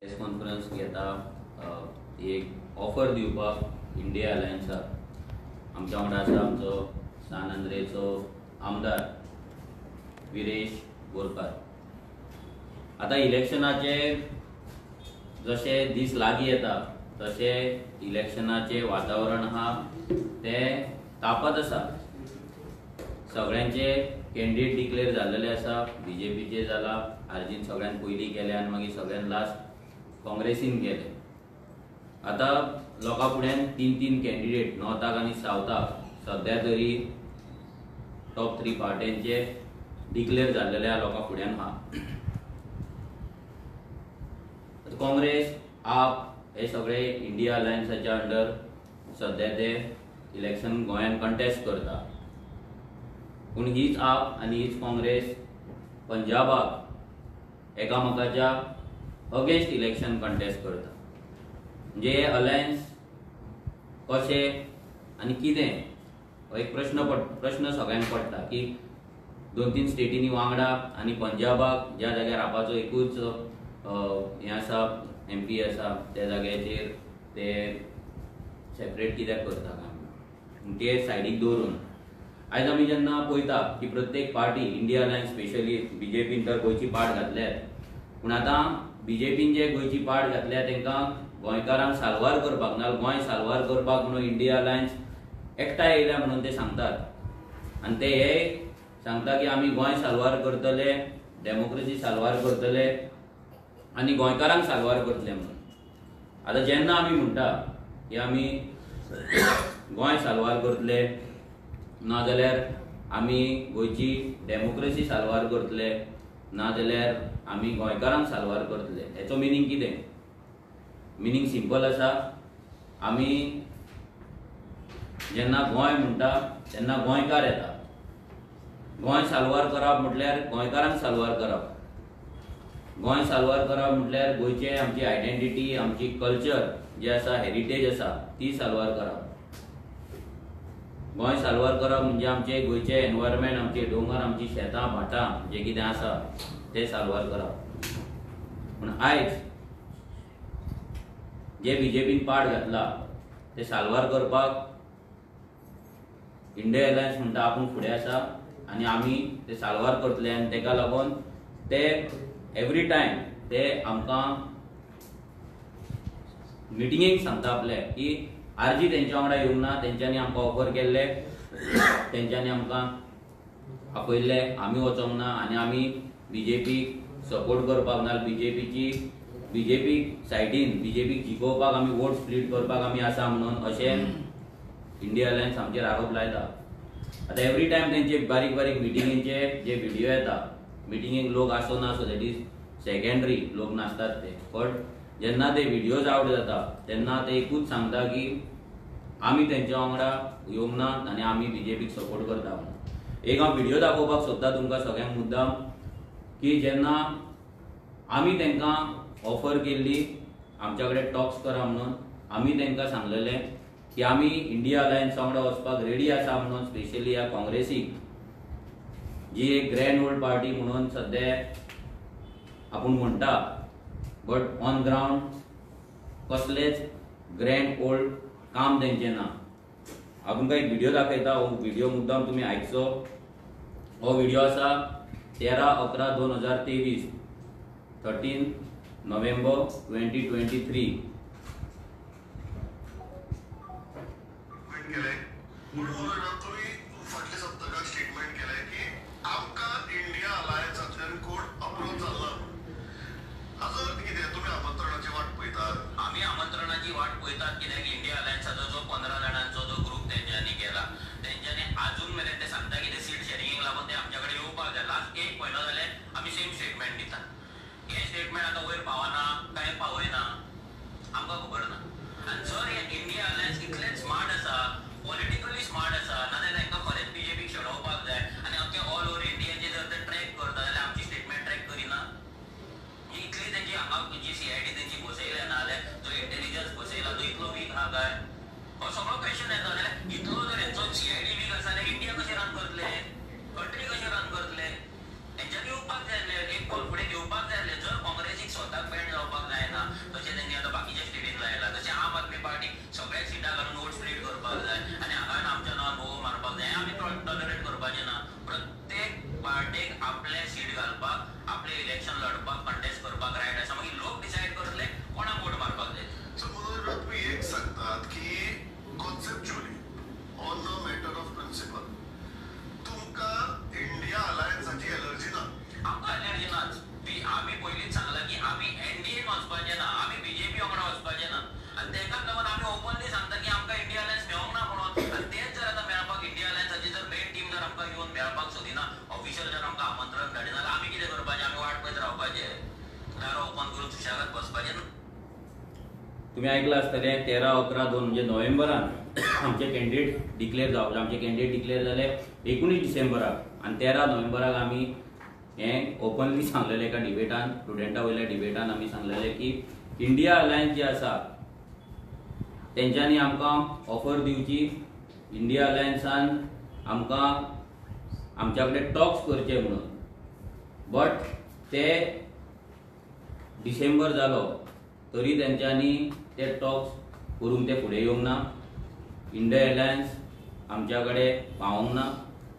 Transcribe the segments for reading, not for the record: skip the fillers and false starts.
Press conference घेता एक offer दिवपाक इंडिया अलायन्साक आमच्या वांगडा आसा आमचो सानंद्रेचो आमदार विरेश बोरकार। आता इलेक्शनाचे जशे दीस लागीं येता तशे इलेक्शनाचे वातावरण आहा ते तापत आसा। सगळ्यांचे कॅन्डिडेट डिक्लेअर जाल्लेले आसा। बीजेपीचे जाला, आर्जीन सगळ्यान पयलीं केले आनी मागीर सगळ्यान लास्ट काँग्रेसीन गेले। आता लोकां फुड्यान तीन कॅन्डिडेट नॉर्थाक आनी सावथाक सध्या तरी टॉप 3 पार्ट्यांचे डिक्लेअर जाल्लेले लोकां फुड्यान आहा। काँग्रेस आप हे सगळे इंडिया अलायन्साच्या अंडर सध्या ते इलेक्शन गोंयान कंटेस्ट करता। पूण हीच आप आनी हीच काँग्रेस पंजाबाक एकामेकाच्या अगेन्स्ट इलेक्शन कंटेस्ट करता। म्हणजे हे अलायन्स कशे आनी कितें हो एक प्रश्न सगळ्यांक पडटा की 2-3 स्टेटींनी वांगडा आनी पंजाबाक ज्या जाग्यार आपाचो एकूच हे आसा MP आसा त्या जाग्याचेर ते सेपरेट कित्याक करता काय ते सायडीक दवरून आयज आमी जेन्ना पळयता की प्रत्येक पार्टी इंडिया अलायन्स स्पेशली बीजेपीन तर गोंयची पाट घातल्यात, पूण आतां बीजेपीन जे गोंयची पाट घातल्या तांकां गोंयकारांक साल्वार करपाक ना गोंय साल्वार करपाक म्हणून इंडिया अलायन्स एकठांय येयल्या म्हणून ते सांगतात। आनी ते हे सांगता की आमी गोंय साल्वार करतले, डेमोक्रेसी साल्वार करतले आनी गोंयकारांक साल्वार करतले म्हणून। आतां जेन्ना आमी म्हणटा की आमी गोंय साल्वार करतले नाजाल्यार आमी गोंयची डेमोक्रेसी साल्वार करतले नाजाल्यार आमी गोंयकारांक साल्वार करतले, हेचो मिनींग कितें? मिनींग सिंपल आसा। आमी जेन्ना गोंय म्हणटा तेन्ना गोंयकार येता। गोंय साल्वार करप म्हटल्यार गोंयकारांक साल्वार करप। गोंय साल्वार करप म्हटल्यार गोंयचे आमची आयडेंटिटी आमची कल्चर जी आसा हेरिटेज आसा ती साल्वार करप। गोंय साल्वार करप म्हणजे आमचे गोंयचे एनवायरमेंट आमचे दोंगर आमची शेतां भाटां जे कितें आसा ते साल्वार करप। पूण आयज जे बीजेपीन पाट घातला ते साल्वार करपाक इंडिया अलायन्स म्हणटा आपूण फुडें आसा आनी आमी ते साल्वार करतले आनी तेका लागून ते एवरी टायम ते आमकां मिटिंगेक सांगता आपले की आरजी तेंच्या वांगडा येवंक ना, तेंच्यांनी आमकां ऑफर केल्ले, तेंच्यांनी आमकां आपयल्ले, आमी वचोंक ना आनी आमी बीजेपीक सपोर्ट करपाक ना, बीजेपी सायडीन बीजेपीक जिखोवपाक आमी वोट स्प्लीट करपाक आमी आसा म्हणून अशें इंडिया अलायन्स आमचेर आरोप लायता। आतां एवरी टायम तेंचे बारीक बारीक मिटिंगेचे जे व्हिडिओ येता, मिटिंगेक लोक आसो नासो दॅट इज सेकंडरी, लोक नासतात ते, बट जेन्ना ते व्हिडिओज आवट जाता तेन्ना ते एकूच सांगता की आमी तेंच्या वांगडा येवंक ना आनी आमी बीजेपीक सपोर्ट करता म्हणून। एक हांव व्हिडिओ दाखोवपाक सोदता तुमकां सगळ्यांक मुद्दाम की जेन्ना आमी तेंकां ऑफर केल्ली आमच्या कडेन टॉक्स करा म्हणून, आमी तेंकां सांगलेलें की आमी इंडिया अलायन्सा वांगडा वचपाक रेडी आसा म्हणून, स्पेशली ह्या काँग्रेसीक जी एक ग्रँड ओल्ड पार्टी म्हणून सध्या आपूण म्हणटा, बट ऑन ग्राउंड कसलेच ग्रँड ओल्ड काम तेंचें ना। हांव तुमकां एक व्हिडिओ दाखयता, हो व्हिडिओ मुद्दाम तुमी आयकचो। हो व्हिडिओ आसा 13/11/2023, 13 नोव्हेंबर 2023। फाटल्या सप्तकात स्टेटमेंट केलंय की आमकां इंडिया अलायन्सांतल्यान कोण अप्रोच जाल्ला। हाजो कितें तुमी आमंत्रणाची वाट पळयतात? आमी आमंत्रणाची वाट पळयतात कित्याक इंडिया अलायन्साचो जो 15 जाणांचो जो ग्रुप तेंच्यांनी केला, तेंच्यांनी आजून मेरेन ते सांगता की ते सीट शेअरिंगेक लागून ते आमच्या कडेन येवपाक जाय। लास्ट एक म्हयनो जाले आमी सेम स्टेटमेंट दिता। हे स्टेटमेंट आतां वयर पावना काय पावयना आमकां खबर ना। आनी जर हे इंडिया अलायन्स इतलें स्मार्ट आसा, पॉलिटिकली स्मार्ट आसा, नाजाल्यार तांकां खरेंच बीजेपीक शेणोवपाक जाय आनी अख्खे ऑल ओव्हर इंडियाचे जर ते ट्रॅक करता जाल्यार आमची स्टेटमेंट ट्रॅक करिना। इतली तेंची हांगा जी CID तेंची बसयल्या ना जाल्यार जो इंटेलिजन्स बसयला तो इतलो वीक आहा काय? हो सगळो क्वेश्चन येता। जाल्यार इतलो जर हेंचो CID वीक आसा जाल्यार इंडिया कशें रन करतले, कंट्री कशें रन करतले? हेंच्यांनी येवपाक जाय आसलें, एक पावल फुडें घेवपाक जाय आसलें। जर काँग्रेसीक स्वताक बँड जावपाक जायना तुम्ही ऐकलं आसतलें 13-11-2 म्हणजे नोव्हेंबरान आमचे कॅन्डिडेट डिक्लेअर जावचे. आमचे कॅन्डिडेट डिक्लेअर जाले 19 डिसेंबराक आनी 13 नोव्हेंबराक आमी हें ओपनली सांगलेलें एका डिबेटान, स्टुडंटा वयल्या डिबेटान आमी सांगलेलें की इंडिया अलायन्स जे आसा तेंच्यांनी आमकां ऑफर दिवची. इंडिया अलायन्सान आमकां आमच्या कडेन टॉक्स करचे म्हणून. बट ते डिसेंबर जालो तरी तेंच्यांनी ते टॉक्स करून ते फुडें येवंक ना. इंडिया अलायन्स आमच्या कडेन पावोंक ना.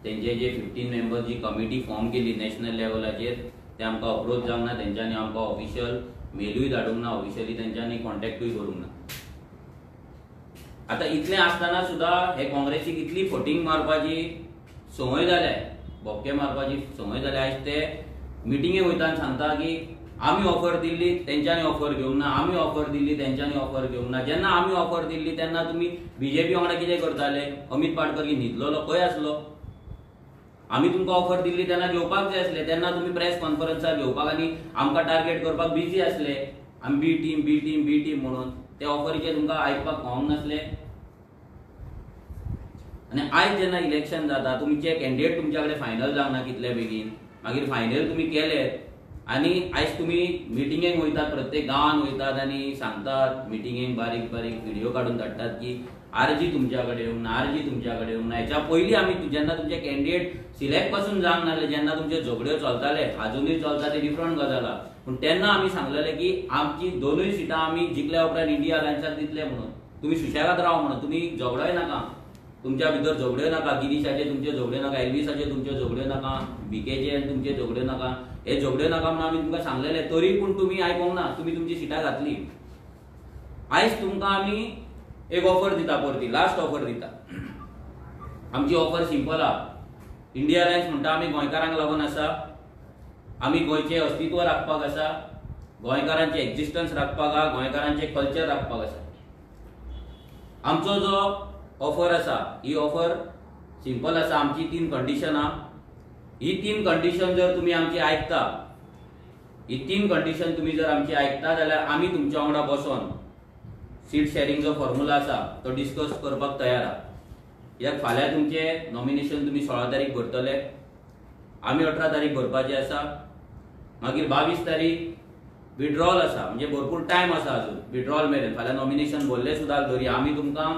तेंचे जे 15 मेंबर्स जी कमिटी फॉर्म केली नॅशनल लेवलाचेर ते आमकां अप्रोच जावंक ना. तेंच्यांनी आमकां ऑफिशियल मेलूय धाडूंक ना, ऑफिशियली तेंच्यांनी कॉन्टॅक्टूय करूंक ना. आतां इतलें आसतना सुद्दां हे काँग्रेसीक इतली फटींग मारपाची संवय जाल्या, बोबके मारपाची संवय जाल्या. आयज ते मिटिंगेक वयता आनी सांगता की आमी ऑफर दिल्ली तेंच्यांनी ऑफर घेवंक ना, आमी ऑफर दिल्ली तेंच्यांनी ऑफर घेवंक ना. जेन्ना आमी ऑफर दिल्ली तेन्ना तुमी बीजेपी वांगडा कितें करताले? अमित पाटकर न्हिदलोलो खंय आसलो? आमी तुमकां ऑफर दिल्ली तेन्ना घेवपाक जाय आसले. तेन्ना तुमी प्रेस कॉन्फरन्सार घेवपाक आनी आमकां टार्गेट करपाक बिजी आसले. आमी बी टीम म्हणून ते ऑफरीचे तुमकां आयकपाक पावोंक नासले. आनी आयज जेन्ना इलेक्शन जाता तुमचे कॅन्डिडेट तुमच्या कडेन फायनल जावंक ना कितले बेगीन, मागीर फायनल तुमी केले आनी आयज तुमी मिटिंगेक वयतात, प्रत्येक गांवांत वयतात आनी सांगतात मिटिंगेक बारीक बारीक व्हिडिओ काडून धाडटात की आरजी तुमच्या कडेन येवंक ना, आरजी तुमच्या कडेन येवंक ना. हेच्या पयलीं आमी जेन्ना तुमचे कॅन्डिडेट सिलेक्ट पासून जावंक नासले, जेन्ना तुमचे झगड्यो चलताले, अजुनूय चलता ते डिफरंट गजाल आहा, पूण तेन्ना आमी सांगलेलें की आमची 2 सिटां आमी जिखल्या उपरांत इंडिया अलायन्साक दितले म्हणून. तुमी सुशेगाद राव म्हणून, तुमी झगडोय नाका, तुमच्या भितर झगड्यो नाका, गिरीशाचे तुमचे झगड्यो नाका, एल्विसाचे तुमचे झगड्यो नाका, बीकेचे तुमचे झगड्यो नाका, हे झगड्यो नाका म्हणून आमी तुमकां सांगलेले. तरी पूण तुमी आयकूंक ना, तुमी तुमची सिटां घातली. आयज तुमकां आमी एक ऑफर दिता, परती लास्ट ऑफर दिता. आमची ऑफर सिंपल आहा. इंडिया अलायन्स म्हणटा आमी गोंयकारांक लागून आसा, आमी गोंयचें अस्तित्व राखपाक आसा, गोंयकारांचें एक्झिस्टन्स राखपाक आहा, गोंयकारांचें कल्चर राखपाक आसा. आमचो जो ऑफर आसा ही ऑफर सिंपल आसा. आमची 3 कंडिशन आहा. ही 3 कंडिशन जर तुमी आमची आयकता, ही 3 कंडिशन तुमी जर आमची आयकता जाल्यार आमी तुमच्या वांगडा बसोन सीट शेअरिंग जो फॉर्म्युला आसा तो डिस्कस करपाक तयार आहा. कित्याक फाल्यां तुमचे नॉमिनेशन तुमी 16 तारीख भरतले, आमी 18 तारीख भरपाचे आसा, मागीर 22 तारीख विड्रॉल आसा. म्हणजे भरपूर टायम आसा अजून विड्रॉल मेरेन. फाल्यां नॉमिनेशन भरले सुद्दां तरी आमी तुमकां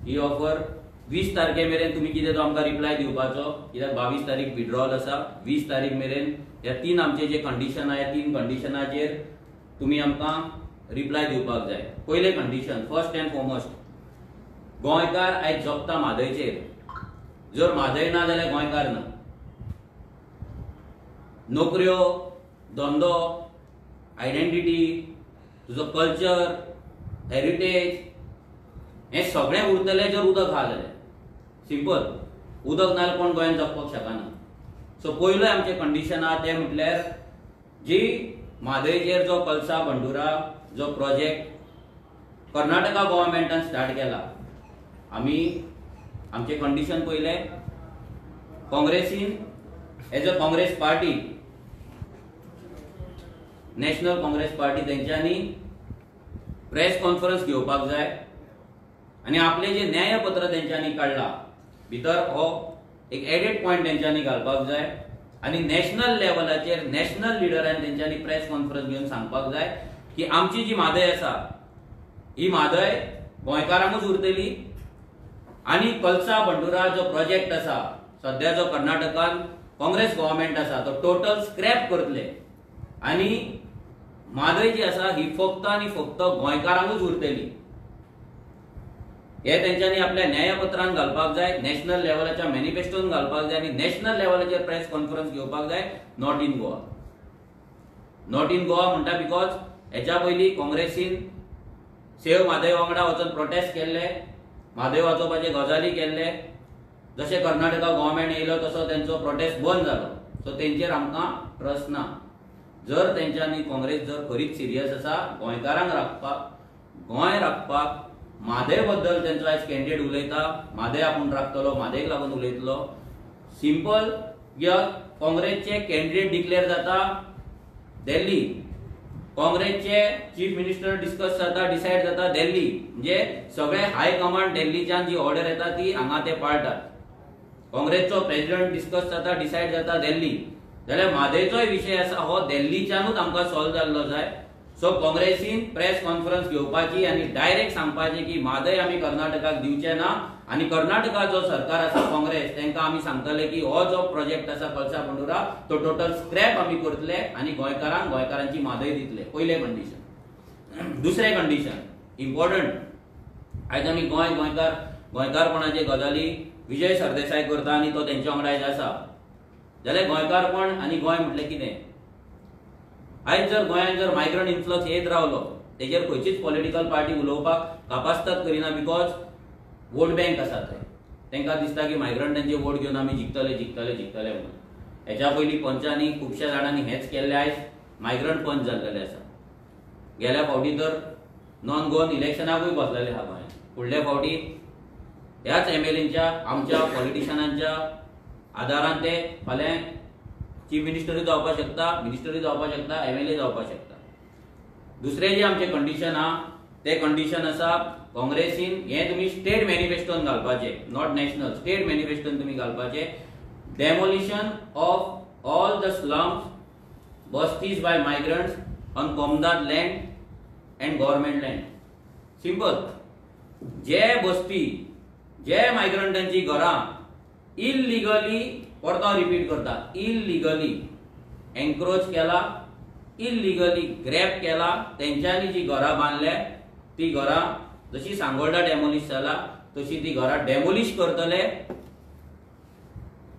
ही ऑफर 20 तारखे मेरेन तुमी कितें तो आमकां रिप्लाय दिवपाचो. कित्याक 22 तारीख विड्रॉल आसा. 20 तारीख मेरेन ह्या 3 आमचे जे कंडिशन आहा, ह्या 3 कंडिशनाचेर तुमी आमकां रिप्लाय दिवपाक जाय. पयले कंडिशन, फर्स्ट एंड फॉरमोस्ट, गोंयकार आयज जगता म्हादयचेर. जर म्हादय ना जाल्यार गोंयकार ना. नोकऱ्यो, धंदो, आयडेंटिटी, तुजो कल्चर, हेरिटेज हे सगळें उरतलें जर उदक आहा जाल्यार. सिंपल. उदक नाल्यार कोण गोंयांत जगपाक शकना. सो पयलें आमचें कंडिशन आहा तें म्हटल्यार जी म्हादयचेर जो कलसा बंडुरा जो प्रोजेक्ट कर्नाटका गव्हर्मेंटान स्टार्ट केला, आमी आमचे कंडिशन पयलें, काँग्रेसीन as a Congress party, national Congress party तेंच्यांनी प्रेस कॉन्फरन्स घेवपाक जाय आनी आपले जे न्यायपत्र तेंच्यांनी काडला भितर हो एक एडेड पॉयंट तेंच्यांनी घालपाक जाय आनी नॅशनल लेवलाचेर नॅशनल लिडरांनी तेंच्यांनी प्रेस कॉन्फरन्स घेवन सांगपाक जाय की आमची जी म्हादय आसा ही म्हादय गोंयकारांकूच उरतली आनी कलसा बंडुरा जो प्रोजेक्ट आसा सध्या जो कर्नाटकान काँग्रेस गव्हर्मेंट आसा तो टोटल स्क्रॅप करतले आनी म्हादय जी आसा ही फक्त आनी फक्त गोंयकारांकूच उरतली. हे तेंच्यांनी आपल्या न्यायपत्रांत घालपाक जाय, नॅशनल लेवलाच्या मॅनिफेस्टोन घालपाक जाय आनी नॅशनल लेवलाचेर प्रेस कॉन्फरन्स घेवपाक जाय. Not in Goa. Not in Goa म्हणटा बिकॉज हेच्या पयलीं काँग्रेसीन सेव म्हादय वांगडा वचून प्रोटेस्ट केल्ले, म्हादय वाचोवपाचे गजाली केल्ले. जशें कर्नाटका गव्हर्मेंट येयलो तसो तेंचो प्रोटेस्ट बंद जालो. सो तेंचेर आमकां ट्रस्ट ना. जर तेंच्यांनी काँग्रेस जर खरीच सिरियस आसा गोंयकारांक राखपाक, गोंय राखपाक, म्हादय बद्दल तेंचो आयज कॅन्डिडेट उलयता, म्हादय आपूण राखतलो, म्हादयक लागून उलयतलो. सिंपल या काँग्रेसचे कॅन्डिडेट डिक्लेअर जाता दिल्ली काँग्रेसचे चीफ मिनिस्टर डिस्कस जाता, डिसाइड जाता दिल्ली, म्हणजे सगळे हाय कमांड दिल्लीच्यान जी ऑर्डर येता ती हांगा ते पाळटात. काँग्रेसचो प्रेसिडेंट डिस्कस जाता, डिसाइड जाता दिल्ली. जाल्यार म्हादयचोय विषय आसा हो दिल्लीच्यानूच आमकां सॉल्व जाल्लो जाय. सो काँग्रेसीन प्रेस कॉन्फरन्स घेवपाची आनी डायरेक्ट सांगपाचें की म्हादय आमी कर्नाटकाक दिवचे ना, आनी कर्नाटका जो सरकार आसा काँग्रेस तांकां आमी सांगतले की हो जो प्रोजेक्ट आसा कळसा बंडोरा तो टोटल स्क्रॅप आमी करतले आनी गोंयकारांची म्हादय दितले. पयले कंडिशन. दुसरे कंडिशन इम्पॉर्टंट, आयज आमी गोंयकारपणाचे गजाली विजय सरदेसाय करता आनी तो तेंच्या वांगडा आयज आसा. जाल्यार गोंयकारपण आनी गोंय म्हटलें कितें? आयज जर गोंयांत जर मायग्रंट इन्फ्लक्स येत रावलो तेजेर खंयचीच पॉलिटिकल पार्टी उलोवपाक कापास्ताद करिना, बिकॉज वोट बँक आसा थंय. तांकां दिसता की मायग्रंटांचे वोट घेवन आमी जिखतले म्हणून. हेच्या पयलीं पंचांनी खुबश्या जाणांनी हेच केल्लें. आयज मायग्रंट पंच जाल्लेले आसा. गेल्या फावटी तर नॉन गोवन इलेक्शनाकूय बसलेले आहा गोंयांत. फुडल्या फावटी ह्याच एमएलएंच्या आमच्या पॉलिटिशियनांच्या आदारान ते फाल्यां चीफ मिनिस्टरूय जावपाक शकता, मिनिस्टरूय जावपाक शकता, एमएलए जावपाक शकता. दुसरे जे आमचे कंडिशन आहा ते कंडिशन आसा काँग्रेसीन हे तुमी स्टेट मॅनिफेस्टोन घालपाचे, नॉट नॅशनल, स्टेट मॅनिफेस्टोन तुमी घालपाचे. Demolition of all the slums, बस्तीज बाय मायग्रंट्स ऑन कॉमदाद land and government land. Simple. जे बस्ती, जे मायग्रंटांची घरां इल्लिगली, परतो रिपीट करता, इल्लिगली एन्क्रोच केला, इल्लिगली ग्रॅब केला, तेंच्यांनी जी घरां बांदल्या ती घरां जशी सांगोळडा डेमोलिश जाला तशी ती घरां डेमोलिश करतले.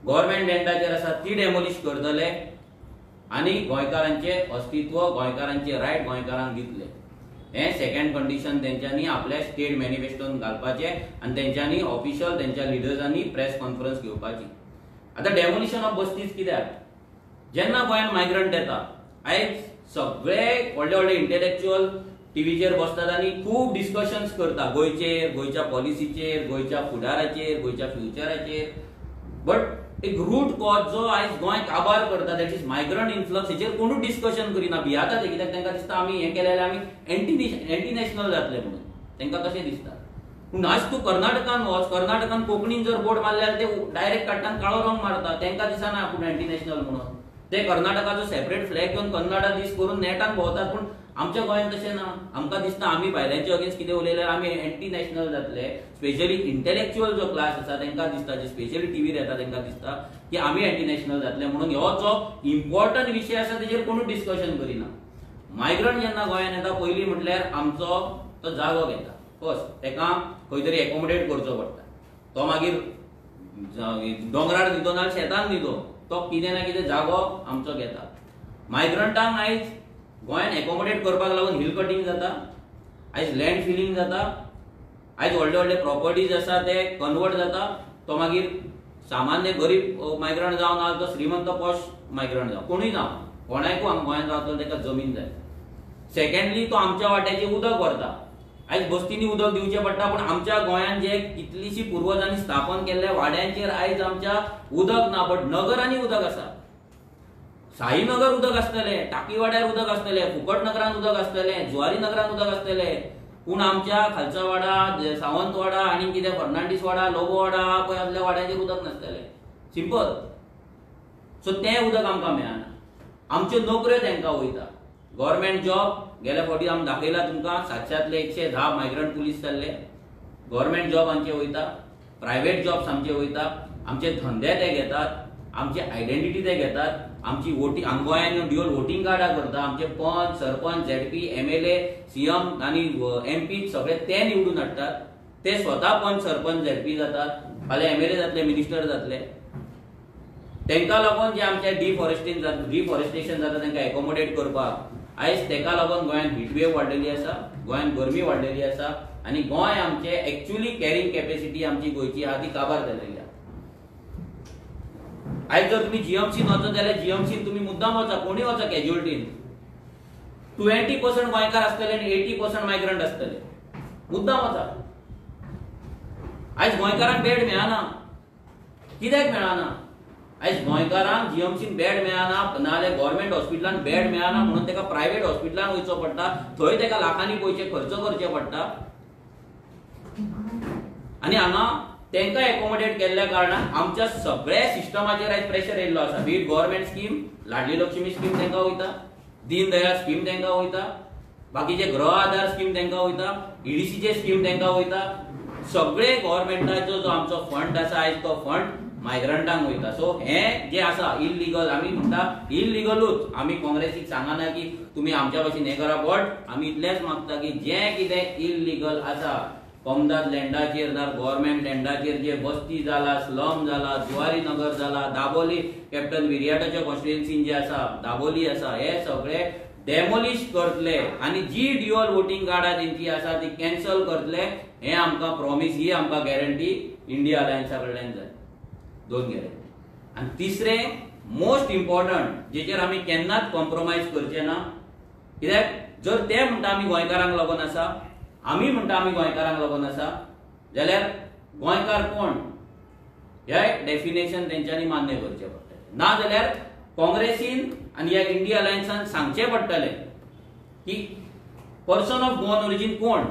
गव्हर्नमेंट लँडाचेर आसा ती डेमोलिश करतले आनी गोंयकारांचे अस्तित्व, गोंयकारांचे रायट गोंयकारांक दितले. हे सेकंड कंडिशन तेंच्यांनी आपल्या स्टेट मॅनिफेस्टोन घालपाचे आनी तेंच्यांनी ऑफिशियल तेंच्या लिडर्सांनी प्रेस कॉन्फरन्स घेवपाची. आता डेमोलिशन ऑफ बस्तीज कित्याक? जेन्ना गोंयांत मायग्रंट येता, आयज सगळे व्हडले व्हडले इंटेलेक्च्युअल टीव्हीचेर बसतात आनी खूब डिस्कशन्स करता गोंयचेर, गोंयच्या पॉलिसीचेर, गोंयच्या फुडाराचेर, गोंयच्या फ्युचराचेर. बट एक रूट कॉज जो आयज गोंय काबार करता दॅट इज मायग्रंट इन्फ्लक्स, हेचेर कोणूच डिस्कशन करिना. भियाता ते, कित्याक तांकां दिसता आमी हें केलें जाल्यार आमी एंटी नॅशनल जातले म्हणून. तांकां तशें दिसता. पूण आज तूं कर्नाटकान वच, कर्नाटकान कोंकणीन जर बोर्ड मारल्यार ते डायरेक्ट काडटान काळो रंग मारता. तांकां दिसना आपूण एंटी नॅशनल म्हणून. ते कर्नाटकाचो सेपरेट फ्लॅग घेवन कन्नडा दीस करून नेटान भोंवतात. पूण आमच्या गोंयांत तशें ना. आमकां दिसता आमी भायल्यांचे अगेन्स्ट कितें उलयल्यार आमी एंटी नॅशनल जातले. स्पेशली इंटेलेक्च्युअल जो क्लास आसा तांकां दिसता, जे स्पेशली टीव्हीर येता तांकां दिसता की आमी एंटी नॅशनल जातले म्हणून. हो जो इम्पॉर्टंट विशय आसा तेजेर कोणूच डिस्कशन करिना. मायग्रंट जेन्ना गोंयांत येता पयलीं म्हटल्यार आमचो तो जागो घेता. फर्स्ट ताका खंय तरी एकोमोडेट करचो पडटा. तो मागीर दोंगरार न्हिदो ना शेतान न्हिदो, तो कितें ना कितें जागो आमचो घेता. मायग्रंटांक आयज गोंयांत एकोमोडेट करपाक लागून हिल कटींग जाता, आयज लँड फिलिंग जाता, आयज व्हडले व्हडले प्रॉपर्टीज आसा ते कन्वर्ट जाता. तो मागीर सामान्य गरीब मायग्रंट जावन ना तो श्रीमंत पॉश मायग्रंट जावं, कोणूय जावं, कोणायकूय हांगा गोंयांत रावतलो ताका जमीन जाय. सेकंडली तो आमच्या वाट्याचें उदक व्हरता. आयज बस्तींनी उदक दिवचें पडटा, पूण आमच्या गोंयांत जे कितलींशीं पुर्वजांनी स्थापन केल्ल्या वाड्यांचेर आयज आमच्या उदक ना. बट नगरांनी उदक आसा. साईनगर उदक आसतलें, टाकीवाड्यार उदक आसतलें, फुकट नगरांत उदक आसतलें, जुवारी नगरांत उदक आसतलें. पूण आमच्या खालचा वाडा, सावंतवाडा आनी कितें फर्नांडीस वाडा, लोबो वाडा पळय असल्या वाड्याचेर उदक नासतलें. सिंपल. सो तें उदक आमकां मेळना. आमच्यो नोकऱ्यो तांकां वयता. गव्हर्नमेंट जॉब गेल्या फावटी आमी दाखयला तुमकां 700तले 110 मायग्रंट पुलीस जाल्ले. गव्हर्नमेंट जॉब आमचे वयता, प्रायव्हेट जॉब्स आमचे वयता, आमचे धंदे ते घेतात, आमची आयडेंटिटी ते घेतात, आमची वोटिंग गोंयांत ड्युअल वोटिंग कार्डां करता. आमचे पंच, सरपंच, झेडपी, एमएलए, सीएम आनी एमपी सगळे ते निवडून हाडटात. ते स्वता पंच, सरपंच, झेडपी जातात, फाल्यां एमएलए जातले, मिनिस्टर जातले. तांकां लागून जे आमचे डिफॉरेस्टेशन जाता तांकां एकोमोडेट करपाक आयज ताका लागून गोंयांत हीटवेव वाडलेली आसा, गोंयांत गरमी वाडलेली आसा आनी गोंय आमचे एक्चुअली कॅरिंग कॅपेसिटी आमची गोंयची आहा ती काबार जाल्लेली आहा. आयज जर तुमी जीएमसीन वचत जाल्यार जीएमसीन तुमी मुद्दाम वचा, कोणी वचा कॅज्युअलिटीन, 20% गोंयकार आसतले आनी 80% मायग्रंट आसतले. मुद्दाम वचा. आयज गोंयकारांक बेड मेळना. कित्याक मेळना? आयज गोंयकारांक जीएमसीन बेड मेळना नाल्यार गव्हर्नमेंट हॉस्पिटलान बेड मेळना म्हणून ताका प्रायव्हेट हॉस्पिटलान वयचो पडटा, थंय ताका लाखांनी पयशे खर्च करचे पडटा आनी हांगा तांकां एकोमोडेट केल्ल्या कारणान आमच्या सगळ्या सिस्टमाचेर आयज प्रेशर येयल्लो आसा. बीट गव्हर्नमेंट स्कीम, लाडली लक्ष्मी स्कीम तांकां वयता, दीन दयाळ स्कीम तांकां वयता, बाकीचे गृह आधार स्कीम तांकां वयता, ईडीसीचे स्कीम तांकां वयता. सगळे गव्हर्नमेंटाचो जो आमचो फंड आसा आयज तो फंड मायग्रंटांक वयता. सो हे जे आसा इल्लीगल, आमी म्हणटा इल्लीगलूच. आमी काँग्रेसीक सांगना की तुमी आमच्या भशेन हें करा, बट आमी इतलेंच मागता की जें कितें इल्लीगल आसा कॉमदाद लँडाचेर ना गव्हर्नमेंट लँडाचेर जे बस्ती जाला, स्लम जाला, जुवारी नगर जाला, दाबोली कॅप्टन विरियाटाच्या कॉन्स्टिट्युएन्सीन जे आसा, दाबोली आसा, हे सगळे डेमोलिश करतले आनी जी ड्युअल वोटिंग कार्डां तेंची आसा ती कॅन्सल करतले. हे आमकां प्रॉमिस, ही आमकां गॅरंटी इंडिया अलायन्सा कडल्यान जाय. 2 गॅरंटी. आनी तिसरें मोस्ट इम्पॉर्टंट जेचेर आमी केन्नाच कॉम्प्रोमायज करचे ना, कित्याक जर ते म्हणटा आमी गोंयकारांक लागून आसा, आमी म्हणटा आमी गोंयकारांक लागून आसा, जाल्यार गोंयकार कोण हे डेफिनेशन तेंच्यांनी मान्य करचें पडटलें. ना जाल्यार काँग्रेसीन आनी ह्या इंडिया अलायन्सान सांगचें पडटलें की पर्सन ऑफ गोवन ओरिजीन कोण.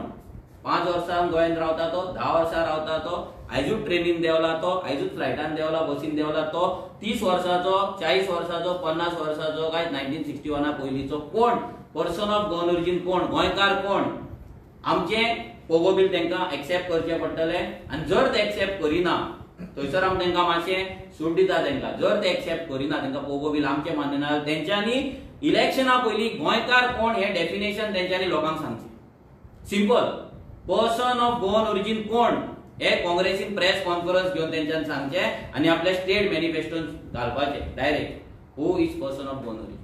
5 वर्सां गोंयांत रावता तो, 10 वर्सां रावता तो, आयजूच ट्रेनीन देंवला तो, आयजूच फ्लायटान देंवला, बसीन देंवला तो, 30 वर्सांचो, 40 वर्सांचो, 50 वर्सांचो, काय 1961 पयलींचो कोण पर्सन ऑफ गोवन ओरिजीन कोण, गोंयकार कोण, आमचे पोगो बील तांकां एक्सेप्ट करचें पडटलें. आनी जर ते एक्सेप्ट करिना थंयसर आमी तांकां मातशें सूट दिता तांकां. जर ते एक्सेप्ट करिना तांकां पोगो बील आमचें मान्य ना, तेंच्यांनी इलेक्शना पयलीं गोंयकार कोण हें डेफिनेशन तेंच्यांनी लोकांक सांगचें. Simple. Person of Goan origin कोण हे काँग्रेसीन प्रेस कॉन्फरन्स घेवन तेंच्यान सांगचें आनी आपल्या स्टेट मॅनिफेस्टोन घालपाचें direct who is person of Goan origin.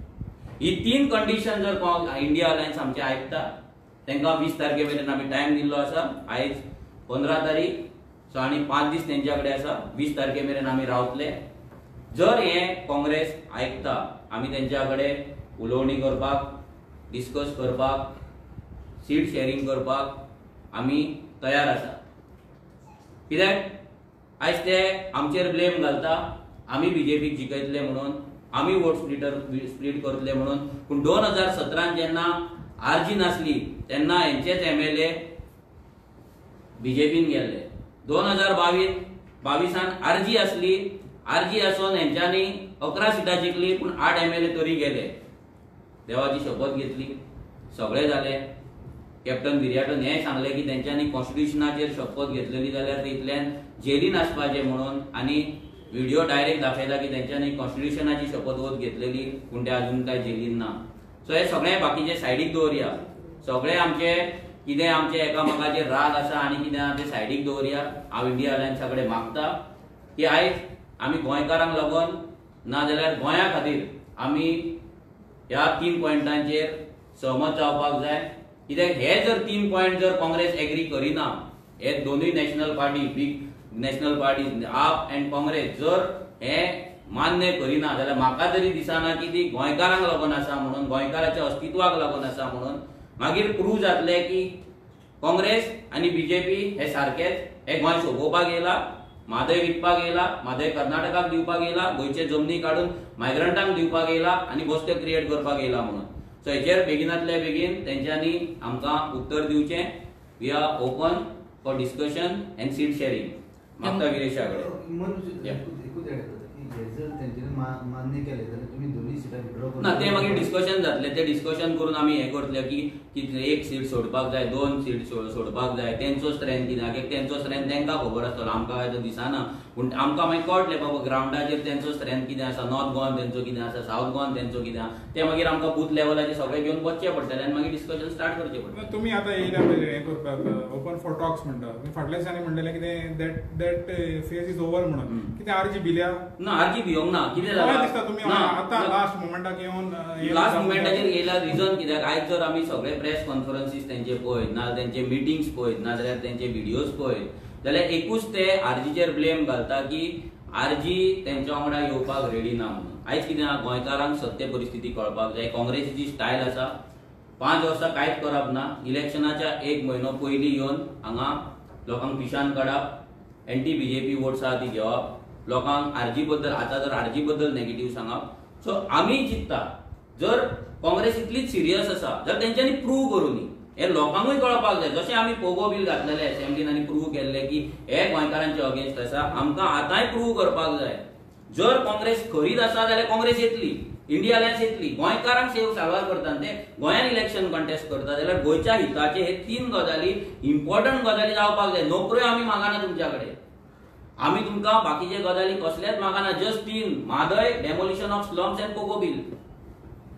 He 3 condition जर इंडिया अलायन्स आमचे आयकता, तांकां 20 तारखे मेरेन आमी टायम दिल्लो आसा. आयज 15 तारीख, सो आनी 5 दीस तेंच्या कडेन आसा. 20 तारखे मेरेन आमी रावतले. जर हे काँग्रेस आयकता, आमी तेंच्या कडेन उलोवणी करपाक, डिस्कस करपाक, सीट शेअरिंग करपाक आमी तयार आसा. कित्याक आयज ते आमचेर ब्लेम घालता आमी बीजेपीक जिखयतले म्हणून, आमी वोट स्प्लीट करतले म्हणून. पूण 2017 जेन्ना आरजी नासली तेन्ना हेंचेच एमएलए बीजेपीन गेल्ले. 2022 आरजी आसली, आरजी आसून हेंच्यांनी 11 सिटां जिखली पूण 8 एमएलए तरी गेले. देवाची शपथ घेतली, सगळे जाले. कॅप्टन विरियाटन हें सांगलें की तेंच्यांनी कॉन्स्टिट्युशनाचेर शपथ घेतलेली जाल्यार ते इतल्यान जेलीन आसपाचें म्हणून, आनी व्हिडिओ डायरेक्ट दाखयता की तेंच्यांनी कॉन्स्टिट्युशनाची शपथ वत घेतलेली पूण ते अजून काय जेलीन ना. सो हे सगळे बाकीचे सायडीक दवरया. सगळे आमचे कितें आमचे एकामेकाचेर राग आसा आनी कितें आसा ते सायडीक दवरया. हांव इंडिया अलायन्सा कडेन मागता की आयज आमी गोंयकारांक लागून ना जाल्यार गोंया खातीर आमी ह्या 3 पॉयंटांचेर सहमत जावपाक जाय. कित्याक हे जर 3 पॉयंट जर काँग्रेस एग्री करिना, हे दोनूय national party, big national party आप एंड काँग्रेस जर हे मान्य करिना जाल्यार म्हाका तरी दिसना की ती गोंयकारांक लागून आसा म्हणून, गोंयकाराच्या अस्तित्वाक लागून आसा म्हणून. मागीर प्रूव जातलें की काँग्रेस आनी बीजेपी हे सारकेच. हे गोंय सोंपोवपाक येयला, म्हादय विकपाक येयला, म्हादय कर्नाटकाक दिवपाक येयला, गोंयचे जमनी काडून मायग्रंटांक दिवपाक येयला आनी बस्त्यो क्रिएट करपाक येयला म्हणून. सो हेचेर बेगिनातले बेगीन तेंच्यांनी आमकां उत्तर दिवचें. We are open for discussion and seat sharing. मागता विरेशा कडेन मान्य केले जाल्यार तुम्ही दोन्ही सिटां विड्रॉ ना, ते मागीर डिस्कशन जातले. ते डिस्कशन करून आमी हे करतले की 1 सीट सोडपाक जाय, 2 सीट सोडपाक जाय, तेंचो स्ट्रेंथ कितें, तेंचो स्ट्रेंथ तांकां खबर आसतलो, आमकां काय तो दिसना. पूण आमकां मागीर कळटलें बाबा ग्रावंडाचेर तेंचो स्ट्रेंथ कितें आसा, नॉर्थ गोवन तेंचो कितें आसा, सावथ गोवन तेंचो कितें आसा, ते मागीर आमकां बूथ लेवलाचेर सगळे घेवन बसचें पडटलें आनी मागीर डिस्कशन स्टार्ट करचें पडटलें. तुम्ही आता येयल्या हें करपाक ओपन फॉर टॉक्स म्हणटा, फाटल्या दिसांनी म्हणलेलें कितें दॅट फेज इज ओवर म्हणून. कितें आरजी भिल्या ना, आरजी भियोंक ना. कितें दिसता तुम्ही आतां लास्ट मोमेंटाक येवन लास्ट मोमेंटाचेर येयला. रिजन कित्याक आयज जर आमी सगळे प्रेस कॉन्फरन्सीस तेंचे पळयत ना, तेंचे मिटिंग्स पळयत ना जाल्यार तेंचे व्हिडिओज पळयत जाल्यार एकूच ते आरजीचेर ब्लेम घालता की आरजी तेंच्या वांगडा येवपाक रेडी ना म्हणून. आयज कितें आहा, गोंयकारांक सत्य परिस्थिती कळपाक जाय. काँग्रेसीची स्टायल आसा 5 वर्सां कांयच करप ना, इलेक्शनाच्या 1 म्हयनो पयलीं येवन हांगा लोकांक पिशान काडप, एंटी बीजेपी वोट्स आहा ती घेवप लोकांक आरजी बद्दल आता जर आरजी बद्दल नेगेटिव्ह सांगप सो आमी चित्ता जर काँग्रेस इतलीच सिरियस आसा जर तेंच्यांनी प्रूव करूनी हे लोकांकूय कळपाक जाय जशें आमी पोगो बील घातलेले असेंब्लीन आनी प्रूव केल्ले की हे गोंयकारांचे अगेन्स्ट आसा आमकां आतांय प्रूव करपाक जाय जर काँग्रेस खरीच आसा जाल्यार काँग्रेस येतली इंडिया अलायन्स येतली गोंयकारांक सेव साल्वार करता ते गोंयान इलेक्शन कंटेस्ट करता जाल्यार गोंयच्या हिताचे हे 3 गजाली इम्पॉर्टंट गजाली जावपाक जाय नोकऱ्यो आमी मागना तुमच्या कडेन आमी तुमकां बाकीचे गजाली कसलेच मागना just 3 Mhadei demolition of slums and POGO bill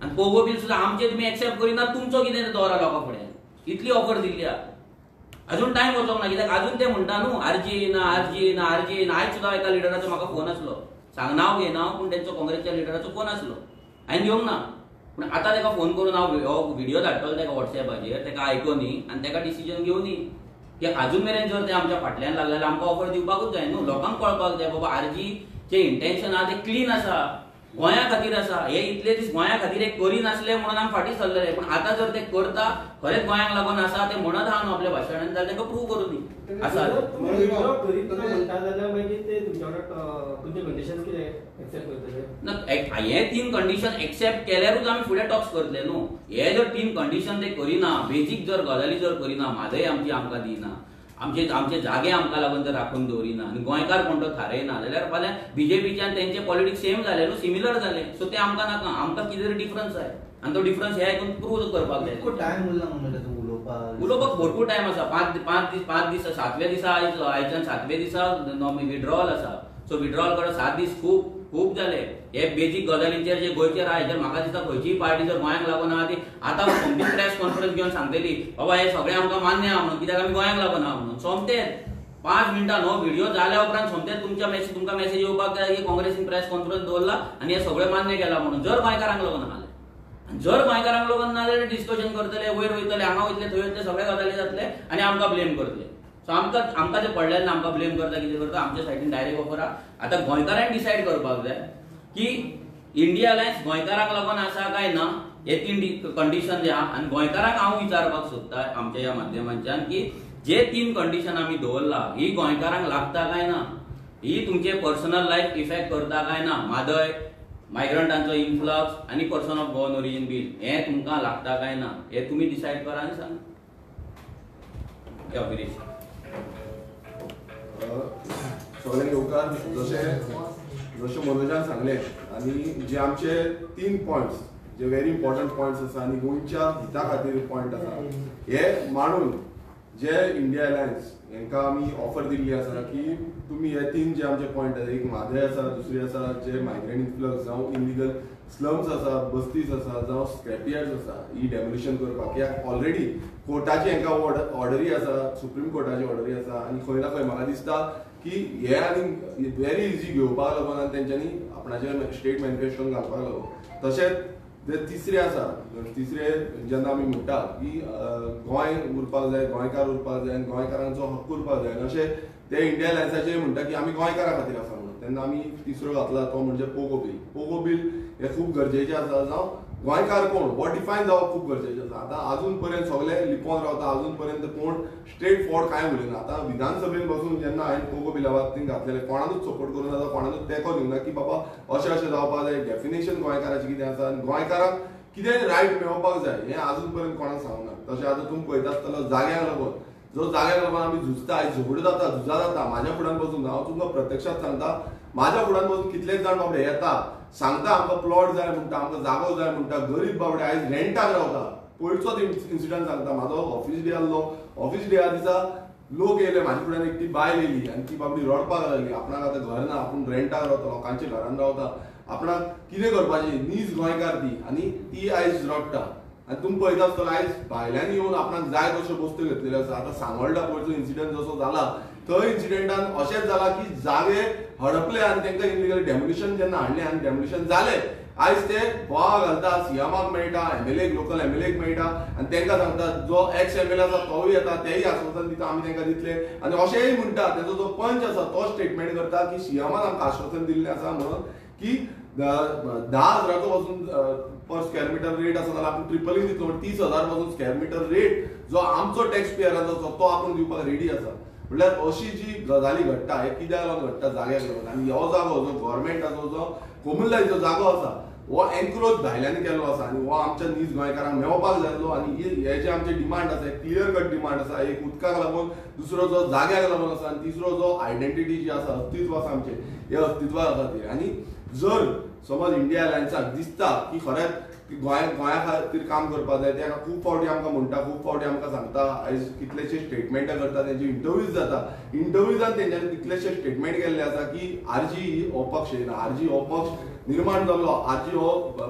आनी पोगो बील सुद्दां आमचे तुमी एक्सेप्ट करिना तुमचो कितें दवरा लोकां फुडें इतली ऑफर दिल्ली अजून टायम वचोंक ना कित्याक अजून ते म्हणटा न्हू आरजी येना आयज सुद्दां एका लिडराचो म्हाका फोन आसलो सांग नांव घेना पूण तेंचो काँग्रेसच्या लिडराचो फोन आसलो हांवें घेवंक ना पूण आतां ताका फोन करून हांव व्हिडिओ धाडटलो ताका वॉट्सॅपाचेर ताका आयकोनी आनी ताका डिसिजन घेवनी की अजून मेरेन जर ते आमच्या फाटल्यान लागले जाल्यार आमकां ऑफर दिवपाकूच जाय न्हू लोकांक कळपाक जाय बाबा आरजीचे इंटेन्शन आहा ते क्लीन आसा गोंया खातीर आसा हे इतले दीस गोंया खातीर एक करिनासले म्हणून आमी फाटीं सरलेले पण आतां जर ते करता खरेंच गोंयाक लागून आसा ते म्हणत आहा न्हू आपल्या भाशणान जाल्यार ताका प्रूव करूं दी आसा म्हणटा जाल्यार मागीर ते तुमचे कंडिशन्स कितें एक्सेप्ट करतले हे 3 कंडिशन एक्सेप्ट केल्यारूच आमी फुडें टॉक्स करतले न्हू हे जर 3 कंडिशन ते करिना बेजीक जर गजाली जर करिना म्हादय आमची आमकां दिना आमचे जागे आमकां लागून जर राखून दवरिना आनी गोंयकार कोण तो थारयना जाल्यार फाल्यां बीजेपीच्यान तेंचे पॉलिटिक्स सेम जाले न्हू सिमिलर जाले सो ते आमकां नाका आमकां कितें तरी डिफरन्स जाय आनी तो डिफरन्स हे हितून प्रूव करपाक जाय टायम उरला म्हणटा उलोवपाक भरपूर टायम आसा 5 दीस 7व्या दिसा आयच्यान 7व्या दिसा विड्रॉवल आसा सो विड्रॉवल करता 7 दीस खूब जाले हे बेजीक गजालींचेर जे गोंयचेर आहा हेचेर म्हाका दिसता खंयचीय पार्टी जर गोंयाक लागून आहा ती आतां सोमती प्रेस कॉन्फरन्स घेवन सांगतली बाबा हे सगळें आमकां मान्य आहा म्हणून कित्याक आमी गोंयाक लागून आहा म्हणून सोमतेच 5 मिनटां न्हू व्हिडिओ जाल्या उपरांत सोमतेच तुमकां मेसेज येवपाक जाय की काँग्रेसीन प्रेस कॉन्फरन्स दवरला आनी हे सगळें मान्य केला म्हणून जर गोंयकारांक लागून आहा जर गोंयकारांक लागून ना जाल्यार डिस्कशन करतले वयर वयतले हांगा वयतले थंय वयतले सगळे गजाली जातले आनी आमकां ब्लेम करतले सो आमकां ते पडलेले आमकां ब्लेम करता कितें करता आमच्या सायडीन डायरेक्ट ऑफर आहा आतां गोंयकारांनी डिसायड करपाक जाय की इंडिया अलायन्स गोंयकारांक लागून आसा काय ना हे 3 कंडिशन जे आहा आनी गोंयकारांक हांव विचारपाक सोदता आमच्या ह्या माध्यमांच्यान की जे 3 कंडिशन आमी दवरला ही गोंयकारांक लागता काय ना ही तुमचे पर्सनल लायफ इफेक्ट करता काय ना म्हादय मायग्रंटांचो इन्फ्लक्स आनी person of Goan origin bill हे तुमकां लागता काय ना हे तुमी डिसायड करा आनी सांग गिरीश सगळे येवकार जशें मनोजान सांगले आनी जे आमचे 3 पॉयंट्स जे व्हेरी इम्पॉर्टंट पॉयंट्स आसा आनी गोंयच्या हिता खातीर पॉयंट आसा हे मांडून जे इंडिया अलायन्स हांकां आमी ऑफर दिल्ली आसा की तुमी हे 3 जे आमचे पॉयंट आसा एक म्हादय आसा दुसरी आसा जे मायग्रंट इन्फ्लक्स जावं इलिगल स्लम्स आसा बस्तीज आसा जावं स्क्रॅपयार्ड्स आसा ही डेमोलिशन करपाक कित्याक ऑलरेडी कोर्टाची हांकां ऑर्डरी आसा सुप्रीम कोर्टाची ऑर्डरी आसा आनी खंय ना खंय म्हाका दिसता की हे आनी व्हेरी इजी घेवपाक लागून आनी तेंच्यांनी आपणाचे स्टेट मॅनिफेस्टोन घालपाक लागून तशेंच जे तिसरे आसा तिसरे जेन्ना आमी म्हणटा की गोंय उरपाक जाय गोंयकार उरपाक जाय आनी गोंयकारांचो हक्क उरपाक जाय अशें ते इंडिया अलायन्साचे म्हणटा की आमी गोंयकारां खातीर आसा म्हणून तेन्ना आमी तिसरो घातला तो म्हणजे पोगो बील हे खूब गरजेचें आसा जावं गोंयकार कोण हो डिफायन जावप खूब गरजेचें आसा आतां अजून पर्यंत सगळे लिपोवन रावता अजून पर्यंत कोण स्ट्रेट फॉर्ड कांय उलयना आतां विधानसभेन बसून जेन्ना हांवें पोगो बिला बाबतींत घातलेले कोणानूच सपोर्ट करूं ना कोणानूच तेंको दिवना की बाबा अशें जावपाक जाय डेफिनेशन गोंयकाराचें कितें आसा आनी गोंयकारांक कितें रायट मेळोवपाक जाय हें अजून पर्यंत कोणाक सांगूना तशें आतां तुमी पळयता आसतलो जाग्याक लागून जो जाग्याक लागून आमी झुजता आयज झगडो जाता झुजा जाता म्हाज्या फुड्यान बसून हांव तुमकां प्रत्यक्षात सांगता म्हाज्या फुड्यान बसून कितलेच जाण बाबडे येता सांगता आमकां प्लॉट जाय म्हणटा आमकां जागो जाय म्हणटा गरीब बाबडे आयज रेंटाक रावता पयरचोच इन्सिडंट सांगता म्हाजो ऑफिस डे आसलो ऑफिस डे दिसा लोक येयले म्हाज्या फुड्यान एक ती बायल येयली आनी ती बाबडी रडपाक लागली आपणाक आतां घर ना आपूण रेंटाक रावता लोकांच्या घरान रावता आपणाक कितें करपाचें नीज गोंयकार ती आनी ती आयज रडटा आनी तुमी पळयता आसतलो आयज भायल्यान येवन आपणाक जाय तश्यो वस्तू घेतलेल्यो आसा आतां सांगोळडा पयरचो इन्सिडंट जसो जाला थंय इन्सिडेंटान अशेंच जाला की जागे हडपले आनी तांकां इलिगल डेमोलिशन जेन्ना हाडलें आनी डेमोलिशन जालें आयज ते बोवाळ घालता सीएमाक मेळटा एमएलएक लोकल एमएलएक मेळटा आनी तांकां सांगता जो एक्स एमएलए आसा तोय येता तेय आश्वासन दिता आमी तांकां दितले आनी अशेंय म्हणटा तेजो जो पंच आसा तो स्टेटमेंट करता की सीएमान आमकां आश्वासन दिल्लें आसा म्हणून की 10,000 पासून पर स्क्वेअर मिटर रेट आसा जाल्यार आपूण ट्रिपलिंग दितलो 30,000 पासून स्क्वेअर मिटर रेट जो आमचो टॅक्स पेयराचो तो आपूण दिवपाक रेडी आसा म्हणल्यार अशी जी गजाली घडटा हे कित्याक लागून घडटा जाग्याक लागून आनी हो जागो जो गव्हर्मेंटाचो जो कोमुल्लाचो जागो आसा हो एनक्रोच भायल्यान केलो आसा आनी हो आमच्या नीज गोंयकारांक मेळपाक जाय आसलो आनी हे जे आमचे डिमांड आसा क्लियर कट डिमांड आसा एक उदकाक लागून दुसरो जो जाग्याक लागून आसा आनी तिसरो जो आयडेंटिटी जी आसा अस्तित्व आसा आमचे हे अस्तित्वा खातीर आनी जर समज इंडिया अलायन्साक दिसता की खरेंच गोंया खातीर काम करपाक जाय ते खूब फावटी आमकां म्हणटा खूब फावटी आमकां सांगता आयज कितलेशे स्टेटमेंटां करता तेंचे इंटरव्यूज जाता इंटरव्यूजान तेंच्यांनी कितलेशे स्टेटमेंट केल्ले आसा की आरजी हो पक्ष येना आरजी हो पक्ष निर्माण जाल्लो आरजी हो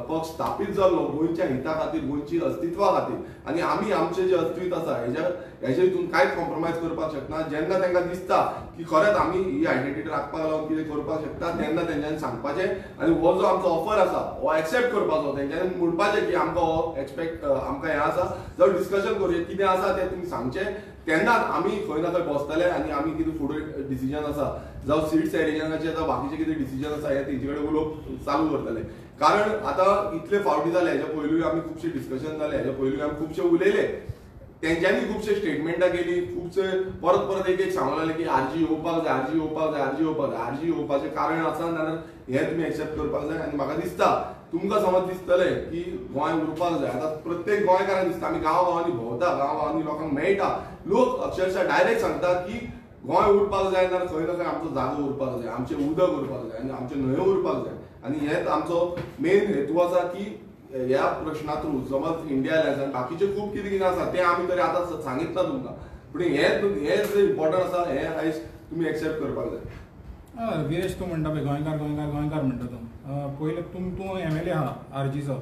पक्ष स्थापीत जाल्लो गोंयच्या हिता खातीर गोंयची अस्तित्वा खातीर आनी आमी आमचें जें अस्तित्व आसा हेजे हितून कांयच कॉम्प्रोमायज करपाक शकना जेन्ना तांकां दिसता की खरेंच आमी ही आयडेंटिटी राखपाक लागून कितें करपाक शकता तेन्ना तेंच्यांनी सांगपाचें आनी हो जो आमचो ऑफर आसा हो एक्सेप्ट करपाचो तेंच्यांनी म्हणपाचें की आमकां हो एक्सपेक्ट आमकां हें आसा जावं डिस्कशन करुया कितें आसा तें तुमी सांगचें तेन्नाच आमी खंय ना खंय बसतले आनी आमी कितें फुडें डिसिजन आसा जावं सीट्स एडिशनाचे जावं बाकीचे कितें डिसिजन आसा हे तेंचे कडेन उलोवप चालू करतले कारण आतां इतले फावटी जाले हेच्या पयलूय आमी खुबशे डिस्कशन जाले हेच्या पयलूय आमी खुबशे उलयले तेंच्यांनी खुबशे स्टेटमेंटां केली खुबशे परत परत एक सांगूंक लागले की आरजी येवपाक जाय आरजी येवपाक जाय आरजी येवपाक जाय आरजी येवपाचें कारण आसा जाल्यार हें तुमी एक्सेप्ट करपाक जाय आनी म्हाका दिसता तुमकां समज दिसतलें की गोंय उरपाक जाय आतां प्रत्येक गोंयकारांक दिसता आमी गांवांनी भोंवता गांवांनी लोकांक मेळटा लोक अक्षरशः डायरेक्ट सांगता की गोंय उरपाक जाय जाल्यार खंय ना खंय आमचो जागो उरपाक जाय आमचें उदक उरपाक जाय आनी आमच्यो न्हंयो उरपाक जाय आनी हेच आमचो मेन हेतू आसा की ह्या प्रश्ना थ्रू समज इंडिया अलायन्सान बाकीचे खूब कितें कितें आसा तें आमी तरी आतां सांगितला तुमकां पूण हें जे इम्पॉर्टंट आसा हें आयज तुमी एक्सेप्ट करपाक जाय गिरेश तूं म्हणटा पळय गोंयकार गोंयकार गोंयकार म्हणटा तूं पयले तूं एमएलए आहा आरजीचो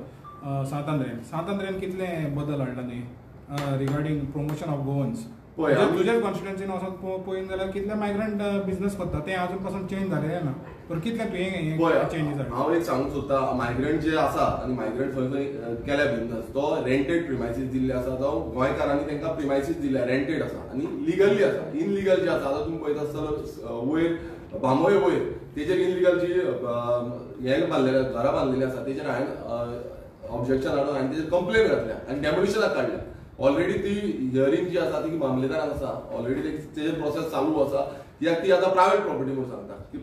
सांतांद्रेन कितले बदल हाडला न्ही रिगार्डींग प्रमोशन ऑफ गोवन्स तुज्या कॉन्स्टिट्युएन्सीन वचोन पळयन जाल्यार कितले मायग्रंट बिझनेस करता ते अजून पासून चेंज जालेले ना पण कितले तुवें चेंजीस हाडले हांव एक सांगूंक सोदता मायग्रंट जे आसा आनी मायग्रंट खंय खंय केल्या बिझनेस तो रेंटेड प्रिमायसीस दिल्ले आसा जावं गोंयकारांनी तांकां प्रिमायसीस दिल्या रेंटेड आसा आनी लिगली आसा इनलिगल जे आसा आतां तुमी पळयता आसतना वयर बांबोळे वयर तेजेर इनलिगल जी हें बांदलेले घरां बांदलेली आसा तेजेर हांवें ऑब्जेक्शन हाडून हांवें तेजेर कंप्लेन घातल्या आनी डेमोलिशनाक काडल्या ऑलरेडी ती हियरिंग जी आसा ती मामलेदारान आसा ऑलरेडी तेजेर प्रोसेस चालू आसा कित्याक ती आतां प्रायवेट प्रॉपर्टी म्हणून सांगता की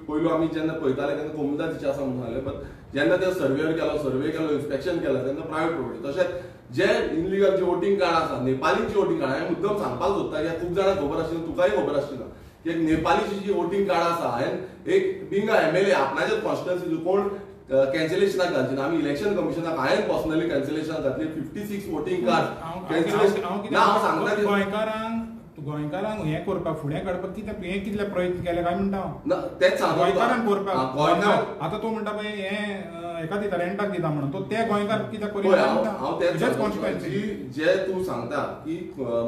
पयलू आमी जेन्ना पळयताले तेन्ना कोमुलदारची आसा म्हणून सांगले बट जेन्ना ते सर्वे केलो इन्स्पेक्शन केलें तेन्ना प्रायवेट प्रॉपर्टी तशेंच जे इनलिगल जी वोटींग कार्ड आसा नेपालींची वोटींग कार्ड हांवें मुद्दम सांगपाक सोदता कित्याक खूब जाणांक खबर आसली तुकाय खबर आसली ना की एक नेपालीची जी वोटींग कार्ड आसा हांवें एक बिंग एमएलए आपणाच्या कॉन्स्टिट्युएन्सी कोण कॅन्सलेशनाक घालची ना आमी इलेक्शन कमिशनाक हांवें पर्सनली कॅन्सलेशनाक घातली 56 वोटींग कार्ड कॅन्सलेशन ना हांव सांगता गोंयकारांक हें करपाक फुडें काडपाक कितले प्रयत्न केले काय म्हणटा हांव तेच सांगता गोंयकारांक करपाक आतां तूं म्हणटा पळय हें एका दिता रेंटाक दिता म्हणून तो ते गोंयकार कित्याक कॉन्स्टिट्युएन्सी जे तूं सांगता की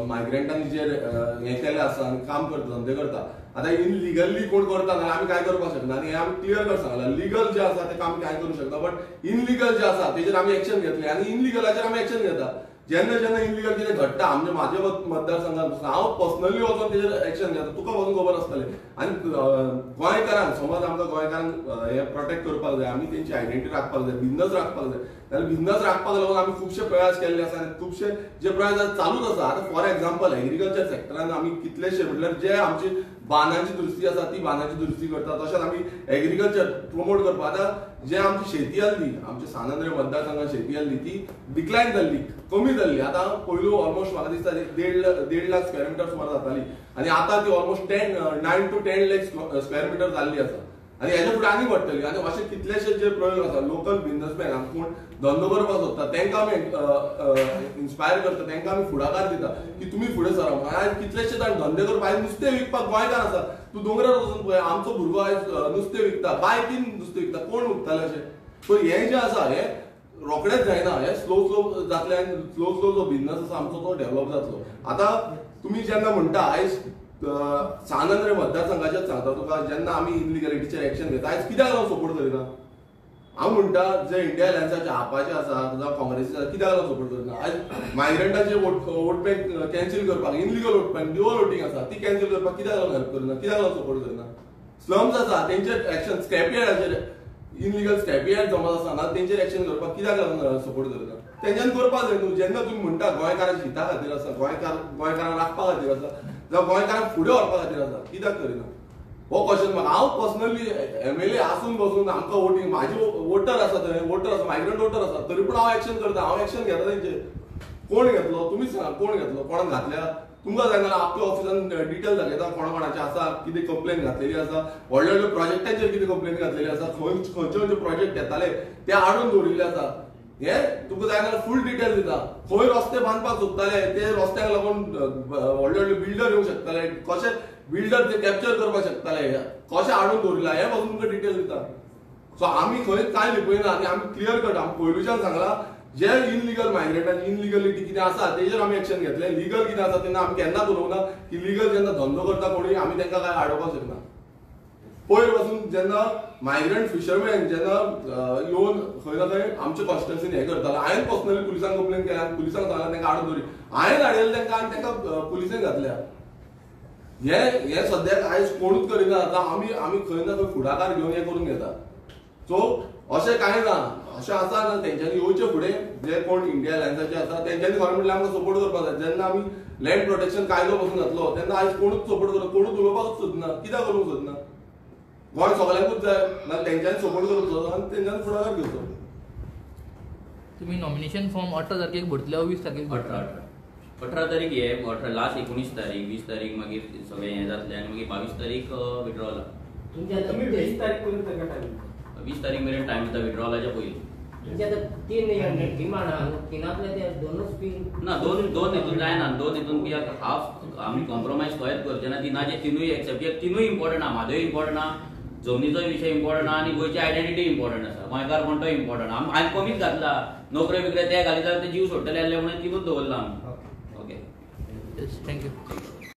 मायग्रंटांनी जे हें केलें आसा आनी काम करता धंदे करता आतां इनलिगली कोण करता जाल्यार आमी काय करपाक शकना आनी हें आमी क्लियर कर सांगला लिगल जे आसा तें आमी काय करूं शकता बट इनलिगल जे आसा तेजेर आमी एक्शन घेतली आनी इनलिगलाचेर आमी एक्शन घेता जेन्ना इनलिगल कितें घडटा आमच्या म्हाज्या मतदारसंघात हांव पर्सनली वचून तेजेर एक्शन घेता तुका वचून खबर आसतलें आनी गोंयकारांक समज आमकां गोंयकारांक हे प्रोटेक्ट करपाक जाय आमी तेंची आयडेंटिटी राखपाक जाय बिझनस राखपाक जाय जाल्यार बिझनस राखपाक लागून आमी खुबशे प्रयास केल्ले आसा आनी खुबशे जे प्रयास चालूच आसा आतां फॉर एक्झाम्पल एग्रीकल्चर सेक्टरान आमी कितलेशे म्हटल्यार जे आमची बांदांची दुरुस्ती आसा ती बांदांची दुरुस्ती करता तशेंच आमी एग्रीकल्चर प्रमोट करपाक आतां जे आमची शेती आसली आमच्या सांगांद्रे मतदारसंघात शेती आसली ती डिक्लायन जाल्ली कमी जाल्ली आतां पयलू ऑलमोस्ट म्हाका दिसता 1.5 लाख स्क्वेअर मिटर सुमार जाताली आनी आतां ती almost 9 to 10 lakh square metre जाल्ली आसा आनी हेच्या फुडें आनी घडटली आनी अशे कितलेशे जे प्रयोग आसा लोकल बिझनेसमॅन कोण धंदो करपाक सोदता तांकां आमी इन्स्पायर करता तांकां आमी फुडाकार दिता की तुमी फुडें सरा आयज कितलेशे जाण धंदे करपाक आयज नुस्तें विकपाक गोंयकार आसा तूं दोंगरार वचून पळय आमचो भुरगो आयज नुस्तें विकता बायकीन नुस्तें विकता कोण विकताले अशें सो हें जें आसा हें रोखडेंच जायना हें स्लो जातलें आनी स्लो जो बिझनस आसा आमचो तो डेव्हलप जातलो आतां तुमी जेन्ना म्हणटा आयज सांगांद्रे मतदारसंघाचेच सांगता तुका जेन्ना आमी इनलिगलिटीचेर एक्शन घेता आयज कित्याक लागून सपोर्ट करिना हांव म्हणटा जे इंडिया अलायन्साचे आपाचे आसा जावं काँग्रेसीचे आसा कित्याक लागून सपोर्ट करना आयज मायग्रंटाचे वोट बँक कॅन्सील करपाक illegal vote bank dual voting आसा ती कॅन्सील करपाक कित्याक लागून हेल्प करना कित्याक लागून सपोर्ट करना स्लम्स आसा तेंचेर एक्शन स्क्रॅप यार्डाचेर इनलिगल स्क्रॅप यार्ड समज आसा ना तेंचेर एक्शन करपाक कित्याक लागून सपोर्ट करना तेंच्यान करपाक जाय न्हू. जेन्ना तुम्ही म्हणटा गोंयकारांच्या हिता खातीर आसा, गोंयकारांक राखपा खातीर आसा, जावं गोंयकारांक फुडें व्हरपा खातीर आसा, कित्याक करिना हो क्वेश्चन म्हाका. हांव पर्सनली MLA आसून बसून आमकां वोटींग म्हाजे वोटर आसा, थंय वोटर आसा, मायग्रंट वोटर आसा, तरी पूण हांव एक्शन करता. हांव एक्शन घेता तेंचे. कोण घेतलो तुमीच सांगा, कोण घेतलो, कोणाक घातल्या? तुमकां जायना आपल्या ऑफिसान डिटेल दाखयता कोणाचे आसा, कितें कंप्लेन घातलेली आसा, व्हडल्या व्हडल्या प्रोजेक्टाचेर कितें कंप्लेन घातलेली आसा, खंयचे खंयचे प्रोजेक्ट येताले ते हाडून दवरिल्ले आसा. हे तुका जाय जाल्यार फूल डिटेल दिता. खंय रस्ते बांदपाक सोदताले ते रस्त्याक लागून व्हडले व्हडले बिल्डर येवंक शकताले, कशे बिल्डर ते कॅप्चर करपाक शकताले, कशे हाडून दवरिल्ला हे पासून तुमकां डिटेल दिता. सो आमी खंय कांय लिपयना आनी आमी क्लियर कट आमी पयलींच्यान सांगला जे इनलिगल मायग्रेंटांची इनलिगलिटी कितें आसा तेजेर आमी एक्शन घेतले. लिगल कितें आसा तेन्ना आमी केन्ना उलोवना की लिगल जेन्ना धंदो करता कोणी आमी तांकां काय आडोवपाक शकना. पयर पासून जेन्ना मायग्रंट फिशरमॅन जेन्ना येवन खंय ना खंय आमच्या कॉन्स्टिट्युन्सीन हे करताले, हांवें पर्सनली पुलिसांक कंप्लेन केल्या आनी पुलिसांक सांगला तांकां हाडून दवरी. हांवें धाडयलें तांकां आनी तांकां पुलिसेन घातल्या. हे सद्याक आयज कोणूच करिना. आतां आमी खंय ना खंय फुडाकार घेवन हे करून घेता. सो अशें कांय ना, अशें आसा ना तेंच्यांनी येवचे फुडें जे कोण इंडिया अलायन्साचे आसा तेंच्यांनी गव्हर्मेंटला आमकां सपोर्ट करपाक जाय. जेन्ना आमी लँड प्रोटेक्शन कायदो पासून घातलो तेन्ना आयज कोणूच सपोर्ट करना, कोणूच उलोवपाकच सोदना. कित्याक करूंक सोदना? गोंय सगळ्यांकूच जाय नाल्यार तेंच्यांनी सपोर्ट करचो आनी तेंच्यांनी फुडाकार घेवचो. तुम्ही नॉमिनेशन फॉर्म 18 तारखेक भरतले 20 तारखेक? 18 तारीख हे 18 लास्ट 19 तारीख 20 तारीख मागीर सगळें हें जातलें आनी मागीर 22 तारीख विड्रॉला. तुम्ही 20 तारीख पर्यंत ताका टायम 20 तारीख मेरेन टायम दिता विड्रॉलाच्या पयलीं. म्हणजे आता 3 डिमांड आहा, तिनातले ते दोनच पीक ना दोन हितून जायना. दोन हितून कित्याक हाफ आमी कॉम्प्रोमायज खंयच करचे ना. तिनाचे तिनूय एक्सेप्ट तिनूय इम्पॉर्टंट आहा. म्हादोय इम्पॉर्टंट आहा, जमनीचो विशय इम्पॉर्टंट आहा आनी गोंयची आयडेंटिटी इम्पॉर्टंट आसा. गोंयकार कोण तो इम्पॉर्टंट. हांवें कमीच घातला. नोकऱ्यो बिकऱ्यो ते घालीत जाल्यार ते जीव सोडटले आसले म्हणून तिनूच दवरला आमी. Okay thank you.